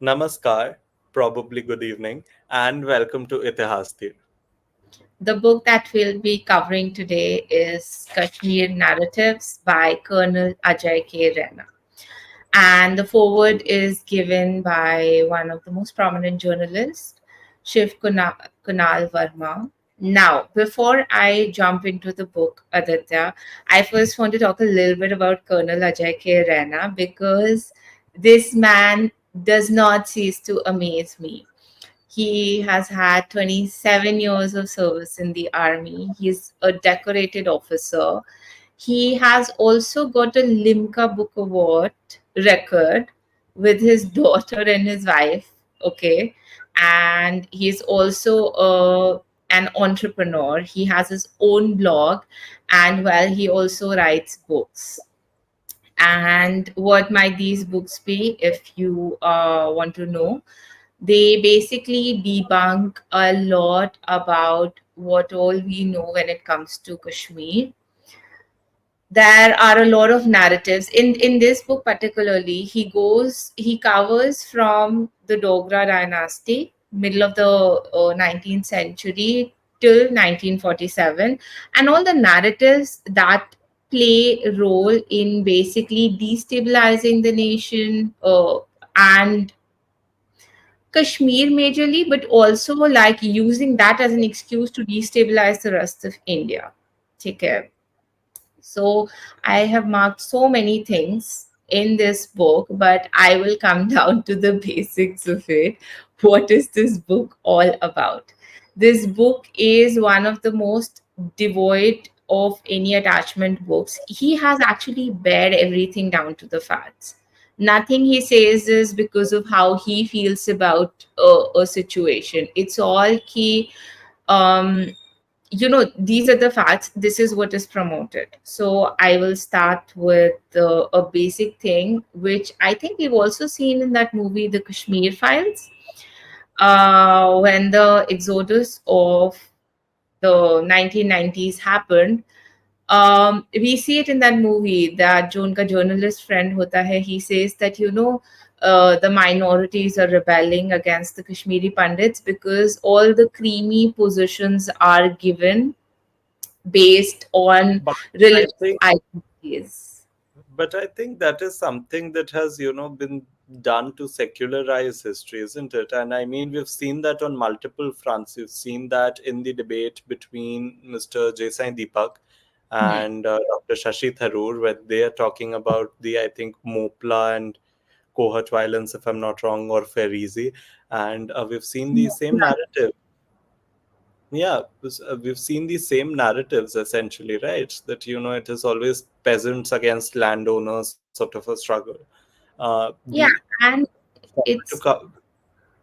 Namaskar, probably good evening, and welcome to Itihasdhir. The book that we'll be covering today is Kashmir Narratives by Colonel Ajay K. Raina. And the foreword is given by one of the most prominent journalists, Kunal Verma. Now, before I jump into the book, Aditya, I first want to talk a little bit about Colonel Ajay K. Raina because this man does not cease to amaze me. He has had 27 years of service in the army. He's a decorated officer. He has also got a Limca Book Award record with his daughter and his wife. Okay. And he's also an entrepreneur. He has his own blog, and well, he also writes books. And what might these books be if you want to know? They basically debunk a lot about what all we know when it comes to Kashmir. There are a lot of narratives in this book. Particularly, he covers from the Dogra dynasty, middle of the 19th century till 1947, and all the narratives that play a role in basically destabilizing the nation, and Kashmir majorly, but also like using that as an excuse to destabilize the rest of India. Take care. So I have marked so many things in this book, but I will come down to the basics of it. What is this book all about? This book is one of the most devoid of any attachment books. He has actually bared everything down to the facts. Nothing he says is because of how he feels about a situation. It's all key. Um, these are the facts. This is what is promoted. So I will start with a basic thing, which I think we've also seen in that movie, The Kashmir Files, when the exodus of the 1990s happened. We see it in that movie that जो उनका journalist friend होता है, he says that the minorities are rebelling against the Kashmiri Pandits because all the creamy positions are given based on But I religious think, identities. but I think that is something that has, been done to secularize history, isn't it? And I mean, we've seen that on multiple fronts. You've seen that in the debate between Mr. Jaisai Deepak Hmm. and Dr. Shashi Tharoor, where they are talking about the, I think, Mopla and cohort violence, if I'm not wrong, or Ferizi. And we've seen the same narrative. Yeah, we've seen the same narratives essentially, right? That it is always peasants against landowners, sort of a struggle. The Yeah, and forward to it's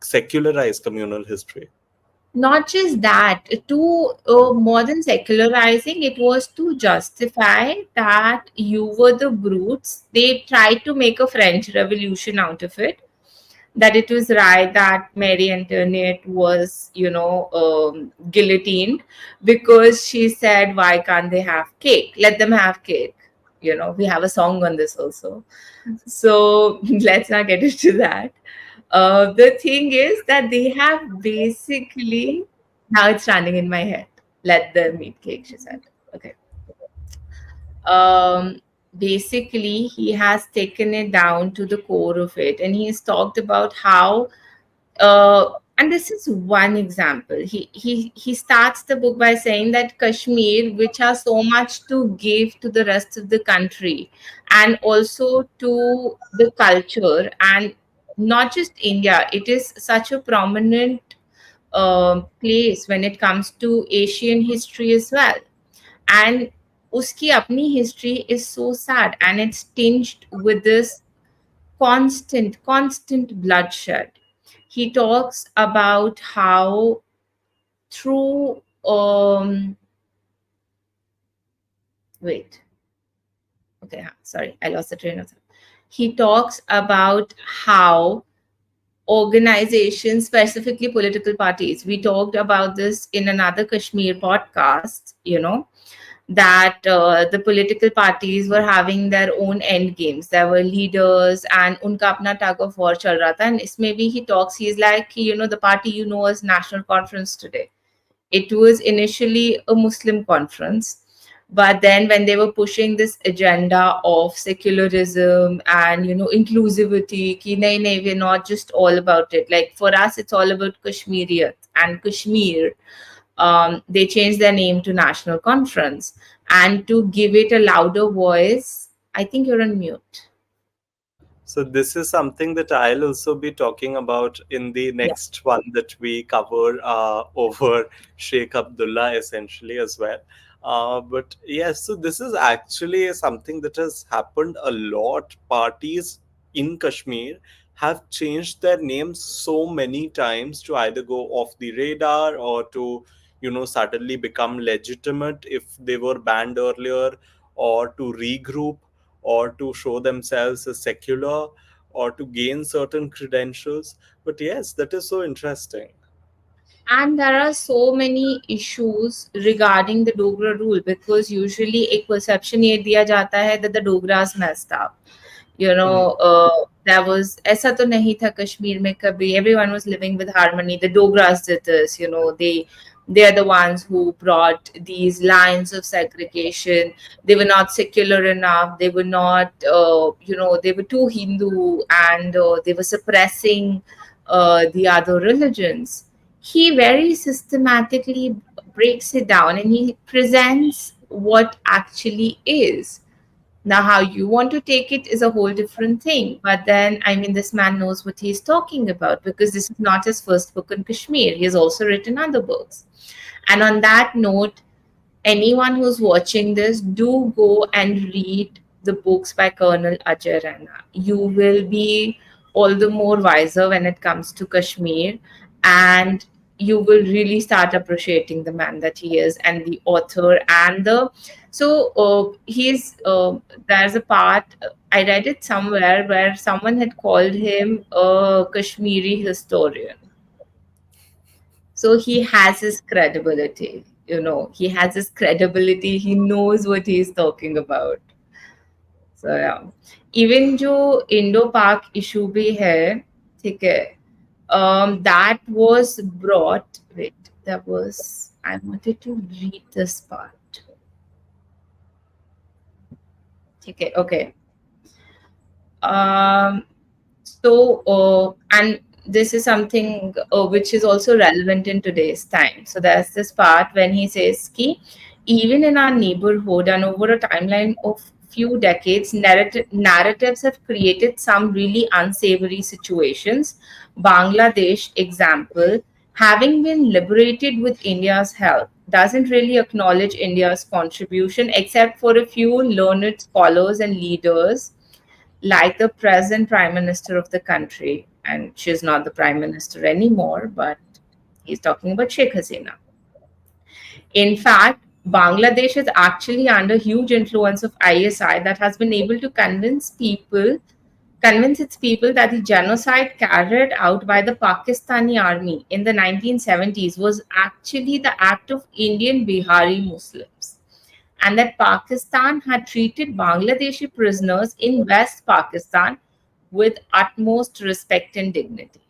secularize communal history. not just that. To more than secularizing, it was to justify that you were the brutes. They tried to make a French Revolution out of it, that it was right that Mary Antoinette was, guillotined because she said, why can't they have cake? Let them have cake. We have a song on this also. So let's not get into that. The thing is that they have basically, now it's running in my head. Let them eat cake, she said. Okay. um, Basically he has taken it down to the core of it, and he's talked about how and this is one example. He starts the book by saying that Kashmir, which has so much to give to the rest of the country and also to the culture, and not just India, it is such a prominent place when it comes to Asian history as well. And uski apni history is so sad, and it's tinged with this constant bloodshed. He talks about how through wait, okay, sorry, I lost the train of thought. He talks about how organizations, specifically political parties, we talked about this in another Kashmir podcast, that the political parties were having their own end games. There were leaders, and unka apna tug of war chal raha tha. And isme bhi he talks, he's like, the party as National Conference today. It was initially a Muslim conference, but then when they were pushing this agenda of secularism and inclusivity, ki nahi, nahi, we're not just all about it. Like for us, it's all about Kashmiriyat and Kashmir. They changed their name to National Conference, and to give it a louder voice. I think you're on mute. So this is something that I'll also be talking about in the Yeah. next one that we cover over Sheikh Abdullah essentially as well. But yes, so this is actually something that has happened a lot. Parties in Kashmir have changed their names so many times to either go off the radar or to, suddenly become legitimate if they were banned earlier, or to regroup, or to show themselves as secular, or to gain certain credentials. But yes, that is so interesting. And there are so many issues regarding the Dogra rule, because usually एक perception ये दिया जाता है that the Dogras messed up. Mhm. There was ऐसा तो नहीं था कश्मीर में कभी. Everyone was living with harmony. The Dogras did this. They are the ones who brought these lines of segregation. They were not secular enough. They were not, they were too Hindu, and they were suppressing the other religions. He very systematically breaks it down, and he presents what actually is. Now, how you want to take it is a whole different thing. But then, I mean, this man knows what he's talking about, because this is not his first book on Kashmir. He has also written other books. And on that note, anyone who's watching this, do go and read the books by Colonel Ajay Raina. You will be all the more wiser when it comes to Kashmir, and you will really start appreciating the man that he is, and the author, and the he's there's a part, I read it somewhere, where someone had called him a Kashmiri historian. So he has his credibility. He has his credibility. He knows what he's talking about. So yeah. Even जो Indo पाक issue भी है, ठीक है, that was brought, wait, that was, I wanted to read this part. ठीक है, okay. Um, and this is something which is also relevant in today's time. So there's this part when he says, ki, even in our neighborhood and over a timeline of few decades, narratives have created some really unsavory situations. Bangladesh, example, having been liberated with India's help, doesn't really acknowledge India's contribution except for a few learned scholars and leaders like the present prime minister of the country, and she's not the prime minister anymore, but he's talking about Sheikh Hasina. In fact, Bangladesh is actually under huge influence of ISI that has been able to convince its people that the genocide carried out by the Pakistani army in the 1970s was actually the act of Indian Bihari Muslims, and that Pakistan had treated Bangladeshi prisoners in West Pakistan with utmost respect and dignity.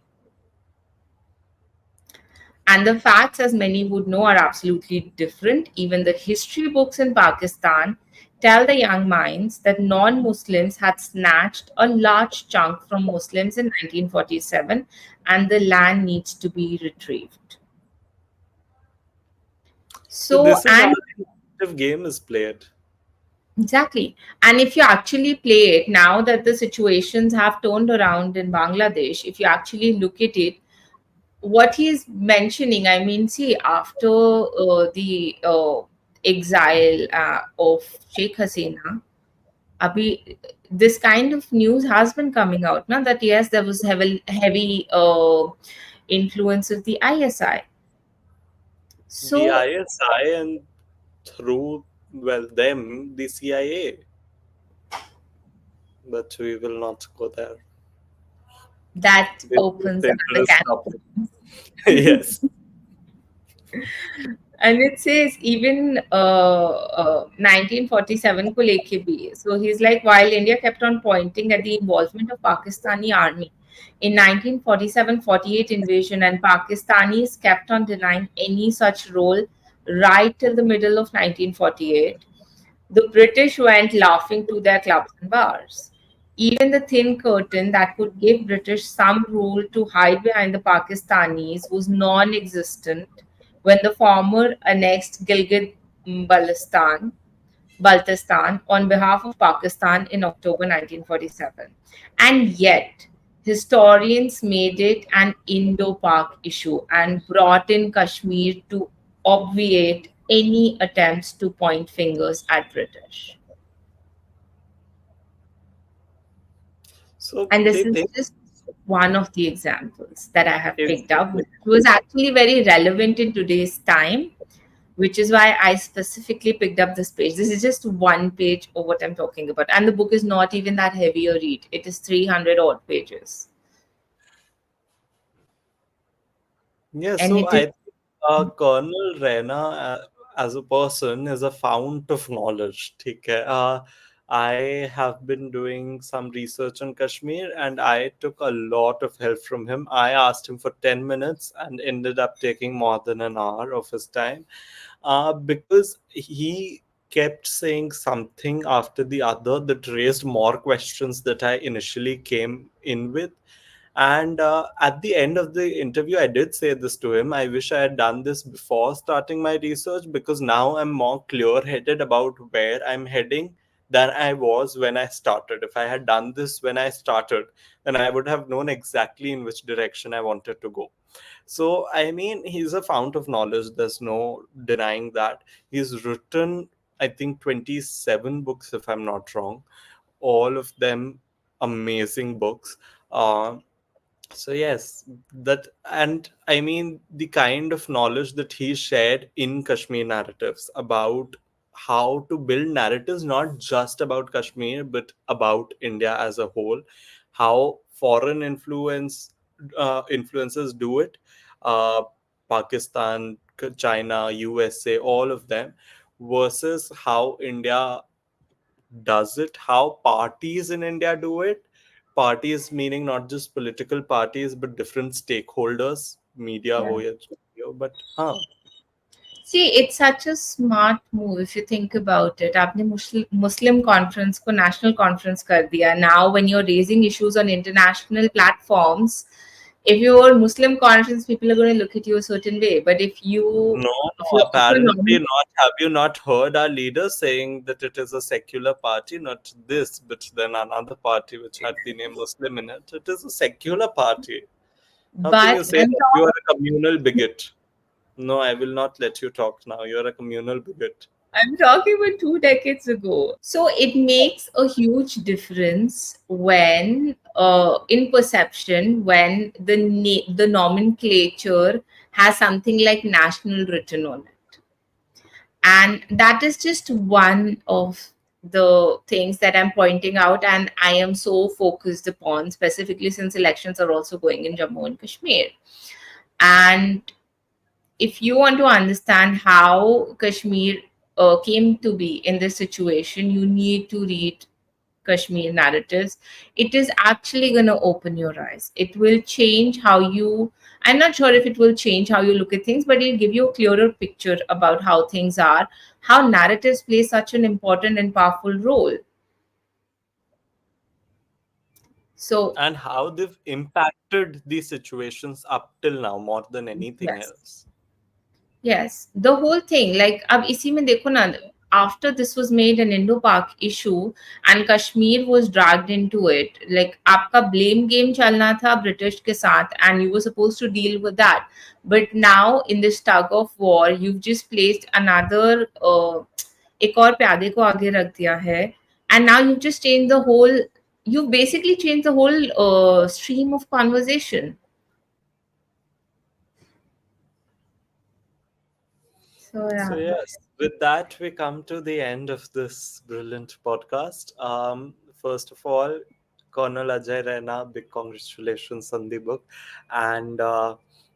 And the facts, as many would know, are absolutely different. Even the history books in Pakistan tell the young minds that non Muslims had snatched a large chunk from Muslims in 1947, and the land needs to be retrieved. So So, this is how and the narrative game is played. exactly. And if you actually play it, now that the situations have turned around in Bangladesh, if you actually look at it, what he's mentioning, I mean, see, after the exile of Sheikh Hasina, Abhi, this kind of news has been coming out now, that yes, there was heavy influence of the ISI. The So ISI, and through, well, them, the CIA. But we will not go there. that This is opens another dangerous can of topic. worms. Yes. And it says even 1947 ko leke bhi. So he's like, while India kept on pointing at the involvement of Pakistani army in 1947-48 invasion, and Pakistanis kept on denying any such role right till the middle of 1948, the British went laughing to their clubs and bars. Even the thin curtain that could give British some rule to hide behind the Pakistanis was non existent when the former annexed Gilgit Baltistan, Baltistan on behalf of Pakistan in October 1947. And yet, historians made it an Indo Pak issue and brought in Kashmir to obviate any attempts to point fingers at British. So And this they is think just one of the examples that I have picked up, exactly. which was actually very relevant in today's time, which is why I specifically picked up this page. This is just one page of what I'm talking about. And the book is not even that heavy a read, it is 300 odd pages. Yeah, And so it is, I think Colonel Raina as a person is a fount of knowledge. ठीक है? I have been doing some research on Kashmir and I took a lot of help from him. I asked him for 10 minutes and ended up taking more than an hour of his time because he kept saying something after the other that raised more questions that I initially came in with. And at the end of the interview, I did say this to him. I wish I had done this before starting my research because now I'm more clear headed about where I'm heading than I was when I started. If I had done this when I started, then I would have known exactly in which direction I wanted to go. So, I mean, he's a fount of knowledge. There's no denying that. He's written, I think, 27 books, if I'm not wrong. All of them amazing books. Uh, so yes, that, and I mean the kind of knowledge that he shared in Kashmir narratives about how to build narratives not just about Kashmir but about India as a whole, how foreign influences do it, uh, Pakistan, China, USA, all of them, versus how India does it, how parties in India do it. Parties meaning not just political parties, but different stakeholders, media ho yeah. ya jo bhi ho, but huh. See, it's such a smart move if you think about it. आपने Muslim conference को national conference कर दिया. Now, when you're raising issues on international platforms, if you're Muslim conference, people are going to look at you a certain way. But No, if no, you're apparently economic, not. Have you not heard our leader saying that it is a secular party, not this, but then another party which had the name Muslim in it? It is a secular party. How can you but say that you are a communal bigot? No, I will not let you talk now. You are a communal bigot. I'm talking about 2 decades ago. So it makes a huge difference when, in perception, when the nomenclature has something like national written on it. And that is just one of the things that I'm pointing out, and I am so focused upon, specifically since elections are also going in Jammu and Kashmir. And if you want to understand how Kashmir came to be in this situation, you need to read Kashmir narratives. It is actually going to open your eyes. It will change how you, I'm not sure if it will change how you look at things, but it'll give you a clearer picture about how things are, how narratives play such an important and powerful role. So, And how they've impacted these situations up till now more than anything yes. else. Yes, the whole thing, like अब इसी में देखो ना, after this was made an Indo-Pak issue and Kashmir was dragged into it, like आपका blame game चलना था British के साथ and you were supposed to deal with that. But now in this tug of war, you've just placed another एक और प्यादे को आगे रख दिया है, and now you've just changed the whole, you've basically changed the whole stream of conversation. So So yeah. yes, with that we come to the end of this brilliant podcast. First of all, Colonel Ajay Raina, big congratulations on the book, and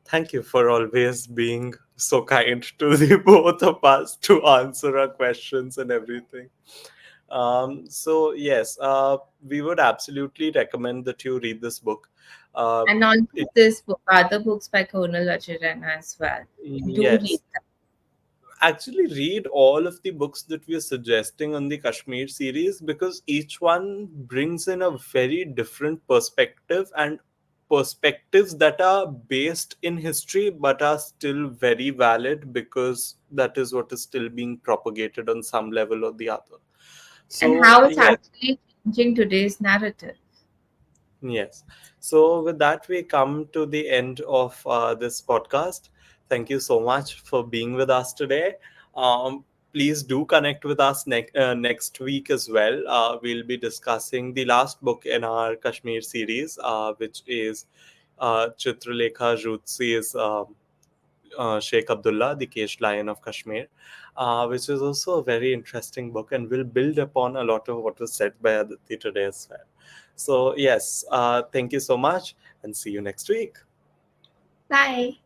thank you for always being so kind to the both of us to answer our questions and everything. So yes, we would absolutely recommend that you read this book. Uh, And not it, just this book, other books by Colonel Ajay as well. Do read yes, them. actually read all of the books that we are suggesting on the Kashmir series, because each one brings in a very different perspective, and perspectives that are based in history but are still very valid, because that is what is still being propagated on some level or the other. And So how it's yes. actually changing today's narrative. Yes. So, with that, we come to the end of this podcast. Thank you so much for being with us today. Please do connect with us next week as well. We'll be discussing the last book in our Kashmir series, which is Chitralekha Jyotsi's Sheikh Abdullah, the Caged Lion of Kashmir, which is also a very interesting book and will build upon a lot of what was said by Aditi today as well. So, yes, thank you so much and see you next week. Bye.